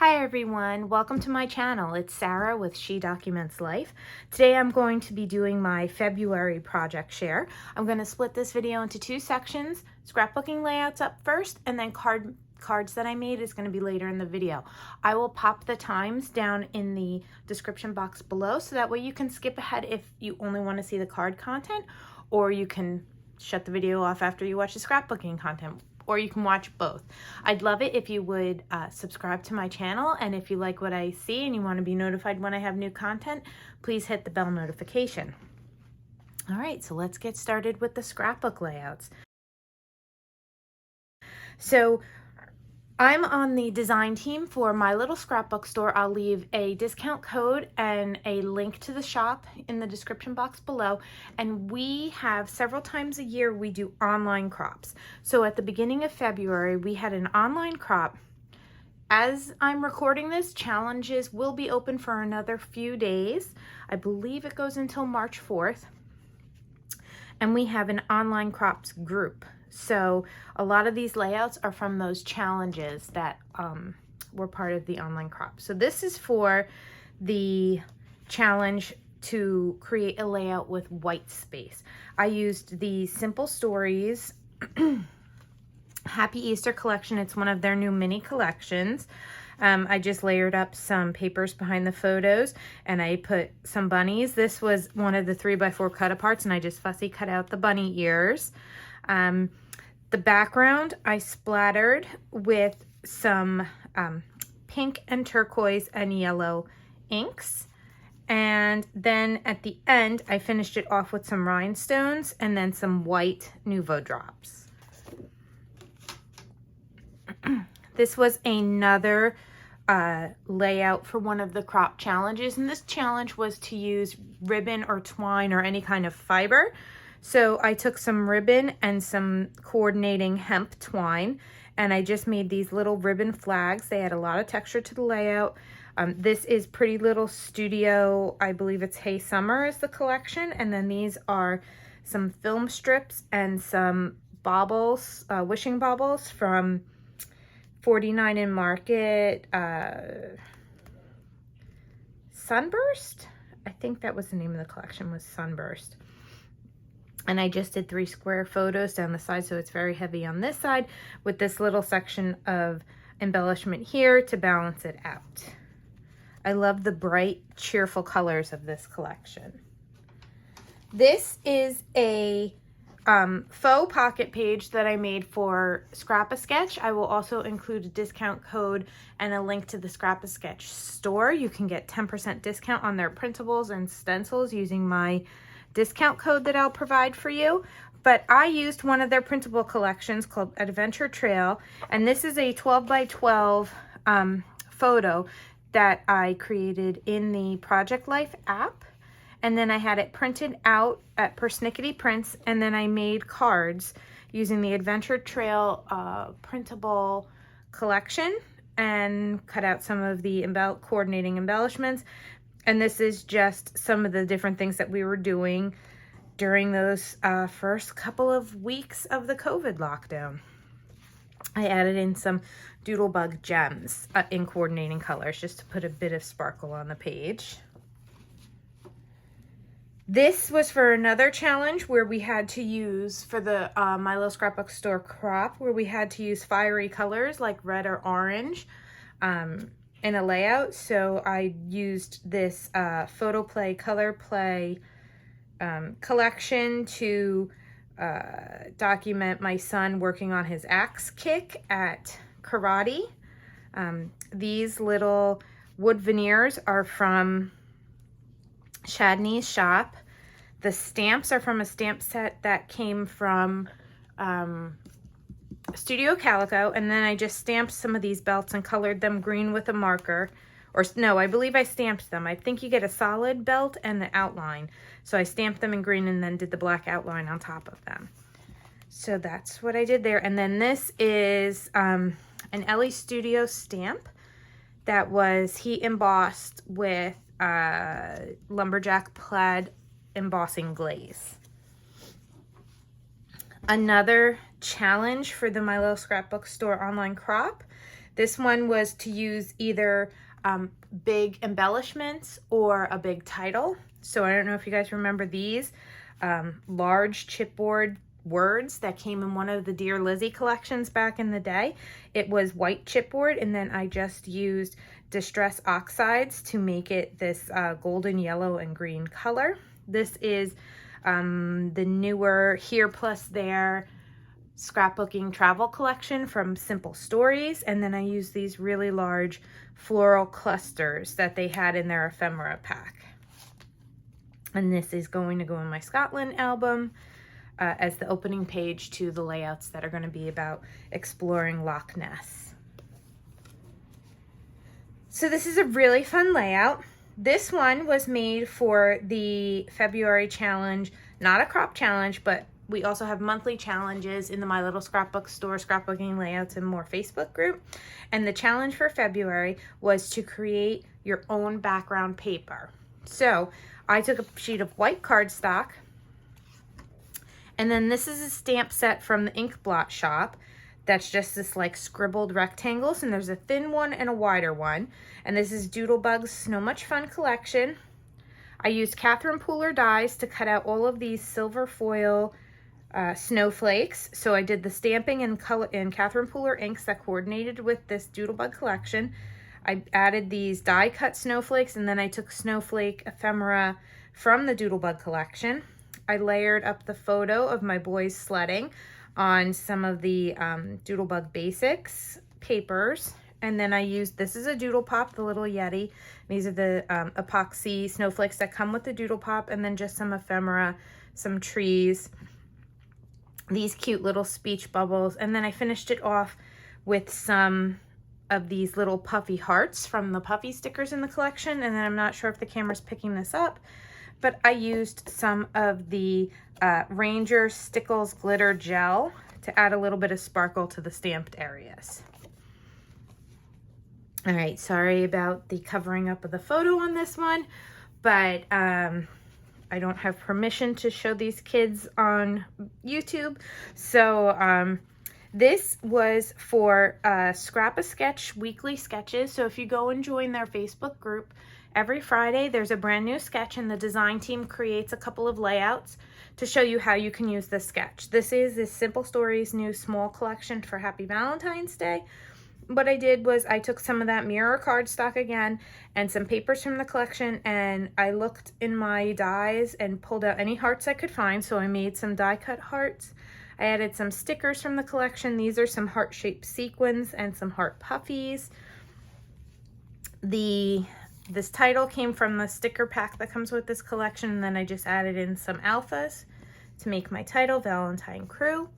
Hi everyone, welcome to my channel. It's Sarah with She Documents Life. Today I'm going to be doing my February project share. I'm going to split this video into two sections. Scrapbooking layouts up first, and then cards that I made is going to be later in the video. I will pop the times down in the description box below so that way you can skip ahead if you only want to see the card content, or you can shut the video off after you watch the scrapbooking content, or you can watch both. I'd love it if you would subscribe to my channel, and if you like what I see and you want to be notified when I have new content, please hit the bell notification. All right, so let's get started with the scrapbook layouts. So I'm on the design team for my little scrapbook store. I'll leave a discount code and a link to the shop in the description box below. And we have several times a year, we do online crops. So at the beginning of February, we had an online crop. As I'm recording this, challenges will be open for another few days. I believe it goes until March 4th. And we have an online crops group. So a lot of these layouts are from those challenges that were part of the online crop. So this is for the challenge to create a layout with white space. I used the Simple Stories Happy Easter collection. It's one of their new mini collections. I just layered up some papers behind the photos, and I put some bunnies. This was one of the 3x4 cut aparts, and I just fussy cut out the bunny ears. The background I splattered with some pink and turquoise and yellow inks. And then at the end, I finished it off with some rhinestones and then some white Nuvo drops. This was another layout for one of the crop challenges, and this challenge was to use ribbon or twine or any kind of fiber. So I took some ribbon and some coordinating hemp twine, and I just made these little ribbon flags. They had a lot of texture to the layout. This is Pretty Little Studio, I believe it's Hey Summer is the collection, and then these are some film strips and some baubles, wishing baubles from 49 in Market, Sunburst? I think that was the name of the collection, was Sunburst. And I just did 3 square photos down the side, so it's very heavy on this side with this little section of embellishment here to balance it out. I love the bright, cheerful colors of this collection. This is a faux pocket page that I made for Scrap-A-Sketch. I will also include a discount code and a link to the Scrap-A-Sketch store. You can get 10% discount on their printables and stencils using my discount code that I'll provide for you. But I used one of their printable collections called Adventure Trail, and this is a 12 by 12 photo that I created in the Project Life app. And then I had it printed out at Persnickety Prints, and then I made cards using the Adventure Trail printable collection and cut out some of the coordinating embellishments. And this is just some of the different things that we were doing during those first couple of weeks of the COVID lockdown. I added in some Doodlebug gems in coordinating colors just to put a bit of sparkle on the page. This was for another challenge where we had to use, for the My Little Scrapbook Store crop, where we had to use fiery colors like red or orange in a layout. So I used this Photo Play, Color Play collection to document my son working on his axe kick at karate. These little wood veneers are from Shadney's shop. The stamps are from a stamp set that came from Studio Calico, and then I just stamped some of these belts and colored them green with a marker. Or no, I believe I stamped them. I think you get a solid belt and the outline. So I stamped them in green and then did the black outline on top of them. So that's what I did there. And then this is an Ellie Studio stamp that was heat embossed with lumberjack plaid embossing glaze. Another challenge for the My Little Scrapbook Store online crop This one was to use either big embellishments or a big title. So I don't know if you guys remember these large chipboard words that came in one of the Dear Lizzie collections back in the day. It was white chipboard, and then I just used Distress Oxides to make it this golden yellow and green color. This is the newer Here Plus There scrapbooking travel collection from Simple Stories, and then I used these really large floral clusters that they had in their ephemera pack. And this is going to go in my Scotland album as the opening page to the layouts that are going to be about exploring Loch Ness. So this is a really fun layout. This one was made for the February challenge, not a crop challenge, but we also have monthly challenges in the My Little Scrapbook Store Scrapbooking Layouts and More Facebook group. And the challenge for February was to create your own background paper. So I took a sheet of white cardstock, and then this is a stamp set from the Ink Blot shop. That's just this like scribbled rectangles, and there's a thin one and a wider one. And this is Doodlebug's Snow Much Fun collection. I used Catherine Pooler dies to cut out all of these silver foil snowflakes. So I did the stamping in color in Catherine Pooler inks that coordinated with this Doodlebug collection. I added these die cut snowflakes, and then I took snowflake ephemera from the Doodlebug collection. I layered up the photo of my boys sledding on some of the Doodlebug Basics papers. And then I used, this is a Doodle Pop, the little Yeti. These are the epoxy snowflakes that come with the Doodle Pop, and then just some ephemera, some trees, these cute little speech bubbles. And then I finished it off with some of these little puffy hearts from the puffy stickers in the collection. And then I'm not sure if the camera's picking this up, but I used some of the Ranger Stickles glitter gel to add a little bit of sparkle to the stamped areas. All right, sorry about the covering up of the photo on this one, but I don't have permission to show these kids on YouTube. So this was for Scrap-A-Sketch weekly sketches. So if you go and join their Facebook group, every Friday there's a brand new sketch, and the design team creates a couple of layouts to show you how you can use this sketch. This is this Simple Stories new small collection for Happy Valentine's Day. What I did was I took some of that mirror cardstock again and some papers from the collection, and I looked in my dies and pulled out any hearts I could find. So I made some die cut hearts. I added some stickers from the collection. These are some heart-shaped sequins and some heart puffies. This title came from the sticker pack that comes with this collection, and then I just added in some alphas to make my title, Valentine Crew.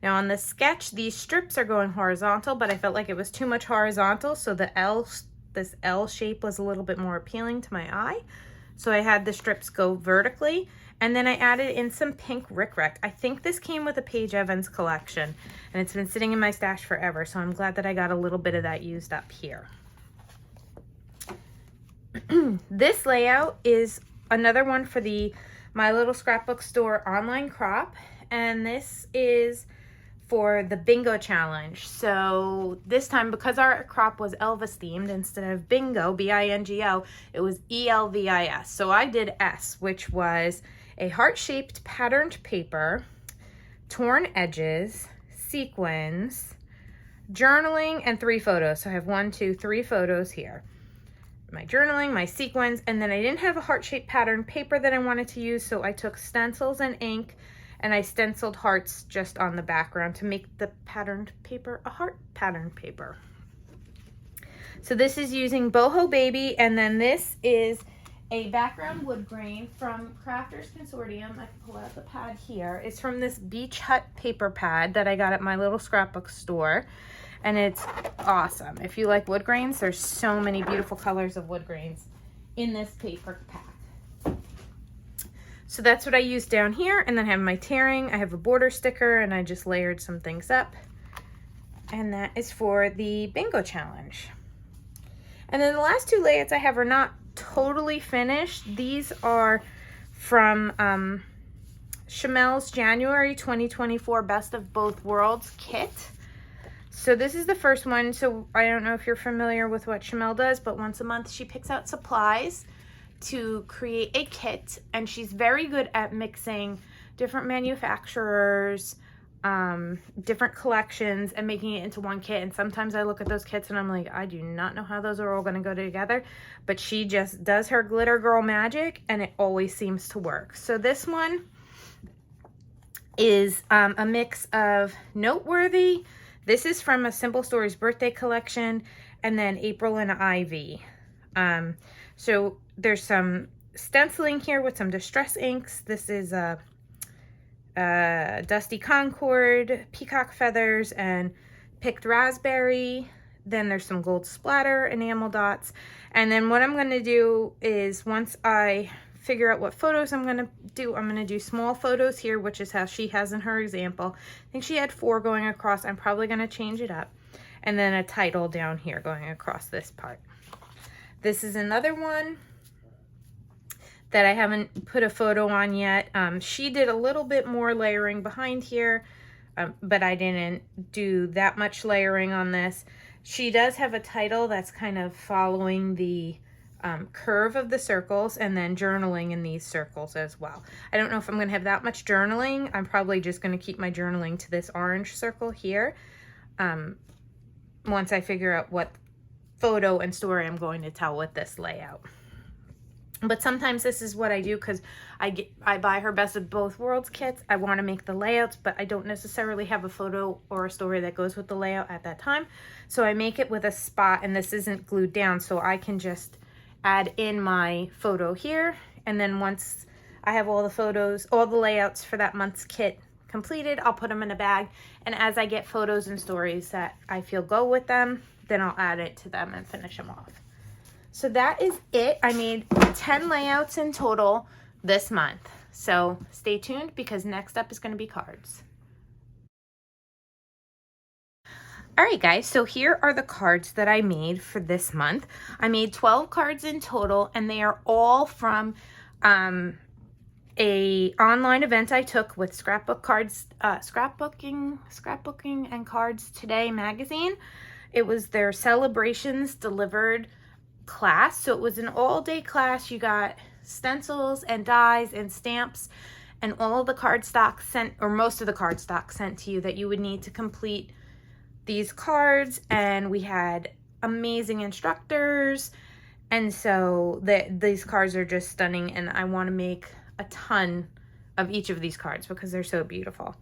Now on this sketch, these strips are going horizontal, but I felt like it was too much horizontal, so this L shape was a little bit more appealing to my eye. So I had the strips go vertically, and then I added in some pink Rick Rack. I think this came with a Paige Evans collection, and it's been sitting in my stash forever, so I'm glad that I got a little bit of that used up here. This layout is another one for the My Little Scrapbook Store online crop, and this is for the bingo challenge. So this time, because our crop was Elvis themed, instead of bingo, B-I-N-G-O, it was E-L-V-I-S. So I did S, which was a heart-shaped patterned paper, torn edges, sequins, journaling, and 3 photos. So I have 1, 2, 3 photos here. My journaling, my sequins, and then I didn't have a heart-shaped pattern paper that I wanted to use, so I took stencils and ink, and I stenciled hearts just on the background to make the patterned paper a heart patterned paper. So this is using Boho Baby, and then this is a background wood grain from Crafters Consortium. I can pull out the pad here. It's from this Beach Hut paper pad that I got at My Little Scrapbook Store. And it's awesome. If you like wood grains, there's so many beautiful colors of wood grains in this paper pack. So that's what I used down here. And then I have my tearing. I have a border sticker, and I just layered some things up. And that is for the bingo challenge. And then the last 2 layouts I have are not totally finished. These are from Chamel's January 2024 Best of Both Worlds kit. So this is the first one. So I don't know if you're familiar with what Shamel does, but once a month she picks out supplies to create a kit, and she's very good at mixing different manufacturers, different collections, and making it into one kit. And sometimes I look at those kits and I'm like, I do not know how those are all going to go together, but she just does her glitter girl magic and it always seems to work. So this one is a mix of Noteworthy. This is from a Simple Stories birthday collection, and then April and Ivy. So there's some stenciling here with some distress inks. This is a Dusty Concord, Peacock Feathers, and Picked Raspberry. Then there's some gold splatter enamel dots. And then what I'm going to do is, once I figure out what photos I'm going to do small photos here, which is how she has in her example. I think she had 4 going across. I'm probably going to change it up. And then a title down here going across this part. This is another one that I haven't put a photo on yet. She did a little bit more layering behind here, but I didn't do that much layering on this. She does have a title that's kind of following the curve of the circles, and then journaling in these circles as well. I don't know if I'm going to have that much journaling. I'm probably just going to keep my journaling to this orange circle here. Once I figure out what photo and story I'm going to tell with this layout. But sometimes this is what I do, because I buy her Best of Both Worlds kits. I want to make the layouts, but I don't necessarily have a photo or a story that goes with the layout at that time. So I make it with a spot, and this isn't glued down, so I can just add in my photo here. And then once I have all the photos, all the layouts for that month's kit completed, I'll put them in a bag. And as I get photos and stories that I feel go with them, then I'll add it to them and finish them off. So that is it. I made 10 layouts in total this month. So stay tuned, because next up is going to be cards. All right, guys, so here are the cards that I made for this month. I made 12 cards in total, and they are all from a online event I took with Scrapbook Cards, Scrapbooking and Cards Today magazine. It was their Celebrations Delivered class. So it was an all-day class. You got stencils and dies and stamps and all of the cardstock sent, or most of the cardstock sent to you that you would need to complete these cards. And we had amazing instructors, and so these cards are just stunning, and I want to make a ton of each of these cards because they're so beautiful.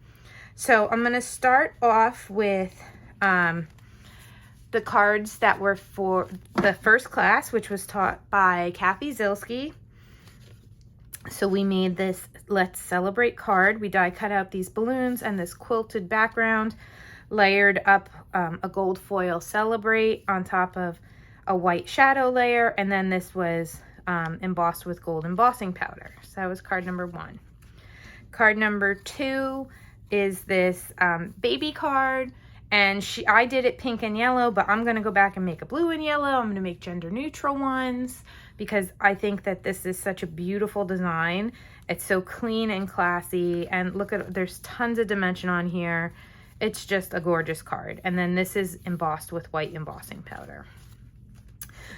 So I'm going to start off with the cards that were for the first class, which was taught by Kathy Zilski. So we made this Let's Celebrate card. We die cut out these balloons and this quilted background, layered up a gold foil Celebrate on top of a white shadow layer, and then this was embossed with gold embossing powder. So that was card number 1. Card number 2 is this baby card, and I did it pink and yellow, but I'm going to go back and make a blue and yellow. I'm going to make gender neutral ones because I think that this is such a beautiful design. It's so clean and classy, and look at, there's tons of dimension on here. It's just a gorgeous card. And then this is embossed with white embossing powder.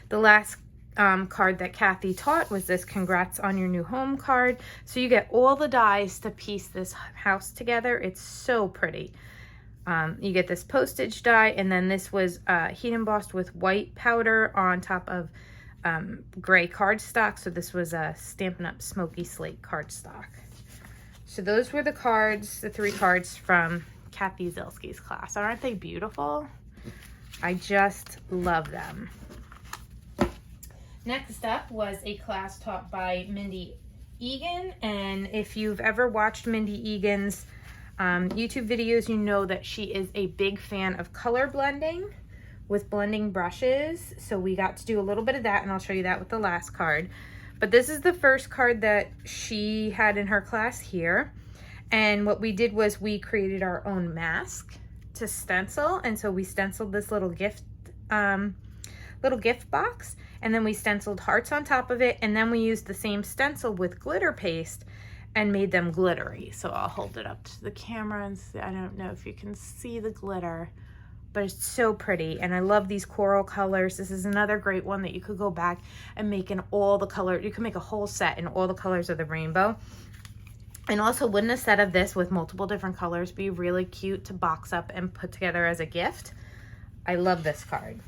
The last card that Kathy taught was this Congrats on Your New Home card. So you get all the dies to piece this house together. It's so pretty. You get this postage die, and then this was heat embossed with white powder on top of gray cardstock. So this was a Stampin' Up! Smoky Slate cardstock. So those were the cards, the 3 cards from Kathy Zilski's class. Aren't they beautiful? I just love them. Next up was a class taught by Mindy Egan, and if you've ever watched Mindy Egan's YouTube videos, you know that she is a big fan of color blending with blending brushes. So we got to do a little bit of that, and I'll show you that with the last card. But this is the first card that she had in her class here. And what we did was we created our own mask to stencil. And so we stenciled this little gift box, and then we stenciled hearts on top of it. And then we used the same stencil with glitter paste and made them glittery. So I'll hold it up to the camera and see. I don't know if you can see the glitter but it's so pretty. And I love these coral colors. This is another great one that you could go back and make in all the color. You can make a whole set in all the colors of the rainbow. And also, wouldn't a set of this with multiple different colors be really cute to box up and put together as a gift? I love this card.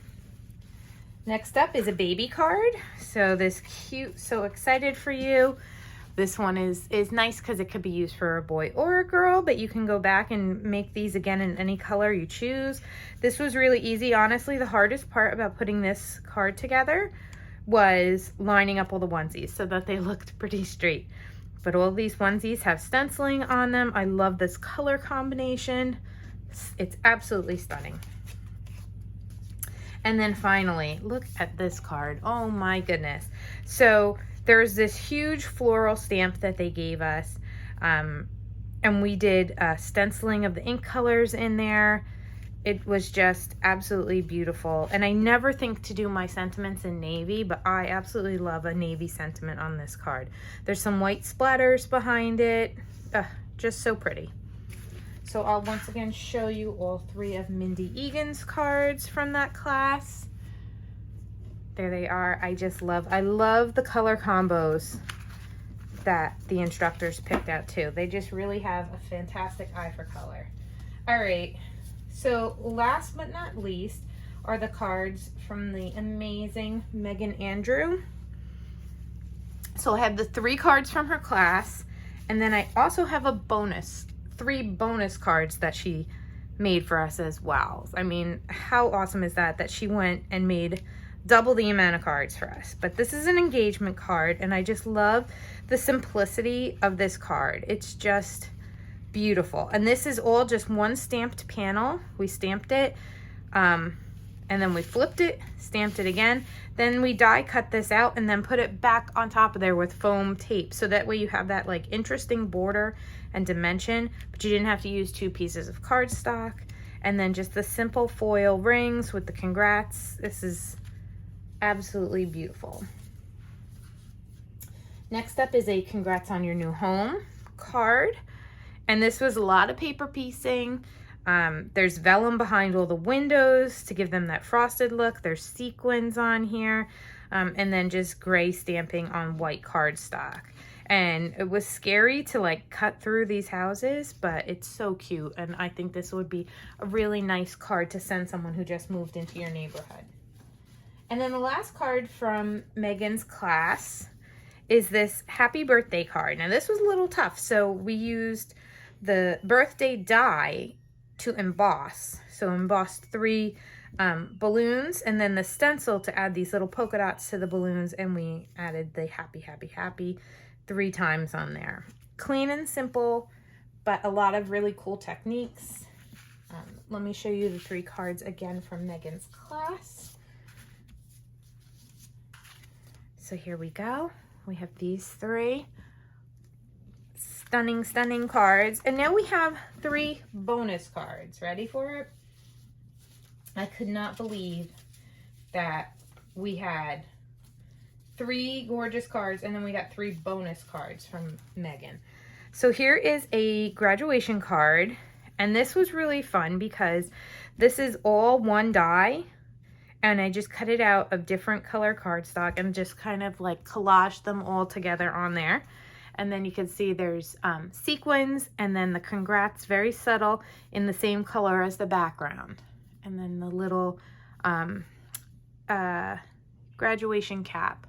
Next up is a baby card. So this cute, so excited for you. This one is nice because it could be used for a boy or a girl, but you can go back and make these again in any color you choose. This was really easy. Honestly, the hardest part about putting this card together was lining up all the onesies so that they looked pretty straight. But all these onesies have stenciling on them. I love this color combination. It's absolutely stunning. And then finally, look at this card. Oh my goodness. So there's this huge floral stamp that they gave us. And we did stenciling of the ink colors in there. It was just absolutely beautiful. And I never think to do my sentiments in navy, but I absolutely love a navy sentiment on this card. There's some white splatters behind it. Just so pretty. So I'll once again show you all 3 of Mindy Egan's cards from that class. There they are. I love the color combos that the instructors picked out too. They just really have a fantastic eye for color. All right, so last but not least are the cards from the amazing Megan Andrew. So I have the 3 cards from her class, and then I also have a bonus, 3 bonus cards that she made for us as well. I mean, how awesome is that, that she went and made double the amount of cards for us. But this is an engagement card, and I just love the simplicity of this card. It's just beautiful. And this is all just one stamped panel. We stamped it, and then we flipped it, stamped it again. Then we die cut this out and then put it back on top of there with foam tape. So that way you have that like interesting border and dimension, but you didn't have to use 2 pieces of cardstock. And then just the simple foil rings with the congrats. This is absolutely beautiful. Next up is a congrats on your new home card. And this was a lot of paper piecing. There's vellum behind all the windows to give them that frosted look. There's sequins on here. And then just gray stamping on white cardstock. And it was scary to like cut through these houses, but it's so cute. And I think this would be a really nice card to send someone who just moved into your neighborhood. And then the last card from Megan's class is this happy birthday card. Now this was a little tough. So we used the birthday die to emboss. So embossed 3 balloons, and then the stencil to add these little polka dots to the balloons, and we added the happy, happy, happy 3 times on there. Clean and simple, but a lot of really cool techniques. Let me show you the 3 cards again from Megan's class. So here we go. We have these 3 stunning, stunning cards. And now we have 3 bonus cards. Ready for it? I could not believe that we had 3 gorgeous cards, and then we got 3 bonus cards from Megan. So here is a graduation card, and this was really fun because this is all one die, and I just cut it out of different color cardstock and just kind of like collaged them all together on there. And then you can see there's sequins, and then the congrats, very subtle, in the same color as the background. And then the little graduation cap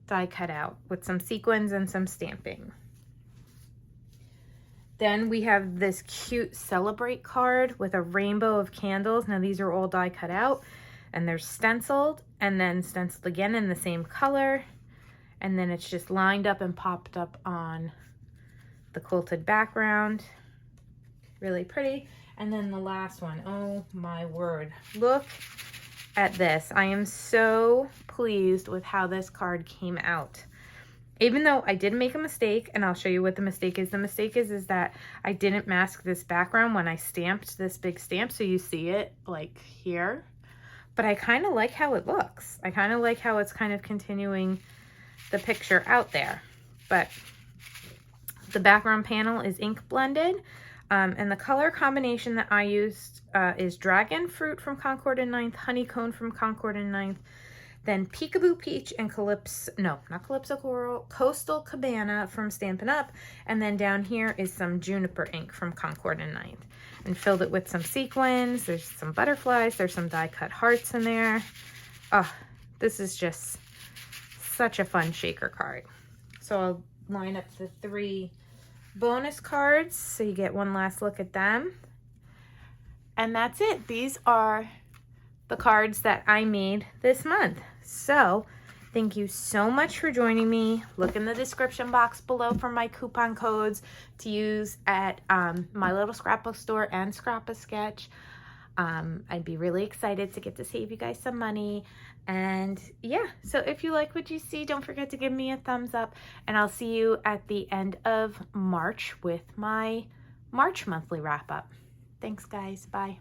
die cut out with some sequins and some stamping. Then we have this cute celebrate card with a rainbow of candles. Now these are all die cut out, and they're stenciled, and then stenciled again in the same color. And then it's just lined up and popped up on the quilted background. Really pretty. And then the last one, oh my word. Look at this. I am so pleased with how this card came out. Even though I did make a mistake, and I'll show you what the mistake is. The mistake is that I didn't mask this background when I stamped this big stamp, so you see it like here. But I kind of like how it looks. I kind of like how it's kind of continuing the picture out there. But the background panel is ink blended. And the color combination that I used is Dragon Fruit from Concord and Ninth, Honeycomb from Concord and Ninth, then Peekaboo Peach and not Calypso Coral, Coastal Cabana from Stampin' Up. And then down here is some Juniper ink from Concord and Ninth. And filled it with some sequins. There's some butterflies. There's some die cut hearts in there. Oh, this is just such a fun shaker card. So I'll line up the 3 bonus cards so you get one last look at them. And that's it. These are the cards that I made this month. So thank you so much for joining me. Look in the description box below for my coupon codes to use at my little scrapbook store and Scrap-A-Sketch. I'd be really excited to get to save you guys some money. And yeah, so if you like what you see, don't forget to give me a thumbs up, and I'll see you at the end of March with my March monthly wrap up. Thanks guys, bye.